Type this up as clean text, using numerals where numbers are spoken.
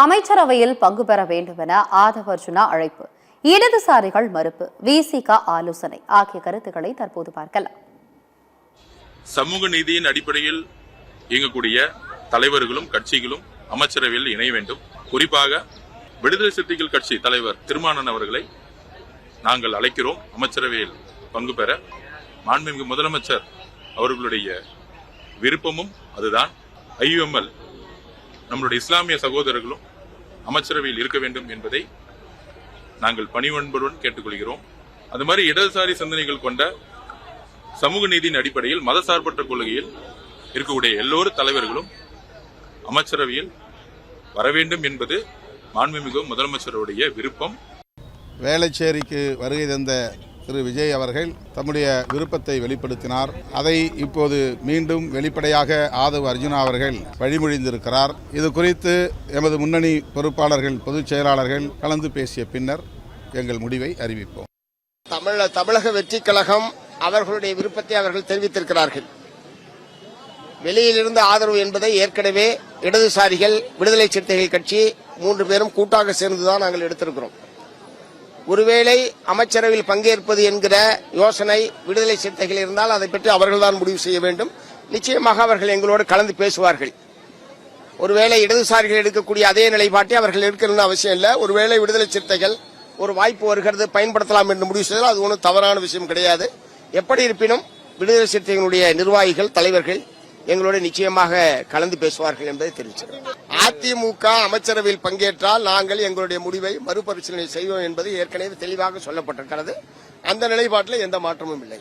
அமைச்சரவையில் பங்கு பெற வேண்டும் என ஆதவ் அர்ஜுனா அழைப்பு, இடதுசாரிகள் மறுப்பு, விசிக ஆலோசனை ஆகிய கருத்துக்களை தற்போது பார்க்கலாம். சமூக நீதியின் அடிப்படையில் இயங்கக்கூடிய தலைவர்களும் கட்சிகளும் அமைச்சரவையில் இணைய வேண்டும். குறிப்பாக விடுதலை சிறுத்தைகள் கட்சி தலைவர் திருமானன் அவர்களை நாங்கள் அழைக்கிறோம் அமைச்சரவையில் பங்கு பெற. மாண்புமிகு முதலமைச்சர் அவர்களுடைய விருப்பமும் அதுதான். ஐயுஎம்எல் நம்முடைய இஸ்லாமிய சகோதரர்களும் அமைச்சரவையில் இருக்க வேண்டும் என்பதை நாங்கள் பணிவன்புடன் கேட்டுக்கொள்கிறோம். அது மாதிரி இடதுசாரி சிந்தனைகள் கொண்ட சமூக நீதியின் அடிப்படையில் மதசார்பற்ற கொள்கையில் இருக்கக்கூடிய எல்லோரும் தலைவர்களும் அமைச்சரவையில் வர வேண்டும் என்பது மாண்புமிகு முதலமைச்சருடைய விருப்பம். வேளச்சேரிக்கு வருகை தந்த திரு விஜய் அவர்கள் தம்முடைய விருப்பத்தை வெளிப்படுத்தினார். அதை இப்போது மீண்டும் வெளிப்படையாக ஆதவ் அர்ஜுனா அவர்கள் வழிமொழிந்திருக்கிறார். இது குறித்து எமது முன்னணி பொறுப்பாளர்கள், பொதுச் செயலாளர்கள் கலந்து பேசிய பின்னர் எங்கள் முடிவை அறிவிப்போம். தமிழக வெற்றி கழகம் அவர்களுடைய விருப்பத்தை அவர்கள் தெரிவித்திருக்கிறார்கள். வெளியிலிருந்து ஆதரவு என்பதை ஏற்கனவே இடதுசாரிகள், விடுதலை சிறுத்தைகள் கட்சி 3 பேரும் கூட்டாக சேர்ந்துதான் நாங்கள் எடுத்திருக்கிறோம். ஒருவேளை அமைச்சரவையில் பங்கேற்பது என்கிற யோசனை விடுதலை சிறுத்தைகள் இருந்தால் அதை பற்றி அவர்கள்தான் முடிவு செய்ய வேண்டும். நிச்சயமாக அவர்கள் எங்களோடு கலந்து பேசுவார்கள். ஒருவேளை இடதுசாரிகள் எடுக்கக்கூடிய அதே நிலைப்பாட்டை அவர்கள் எடுக்கணும்னு அவசியம் இல்லை. ஒருவேளை விடுதலை சிறுத்தைகள் ஒரு வாய்ப்பு வருகிறது பயன்படுத்தலாம் என்று முடிவு செய்தால் அது ஒன்றும் தவறான விஷயம் கிடையாது. எப்படி இருப்பினும் விடுதலை சிறுத்தைகளுடைய நிர்வாகிகள், தலைவர்கள் எங்களோட நிச்சயமாக கலந்து பேசுவார்கள் என்பதை தெரிவிக்கிறோம். அதிமுக அமைச்சரவையில் பங்கேற்றால் நாங்கள் எங்களுடைய முடிவை மறுபரிசீலனை செய்வோம் என்பது ஏற்கனவே தெளிவாக சொல்லப்பட்டிருக்கிறது. அந்த நிலைப்பாட்டில் எந்த மாற்றமும் இல்லை.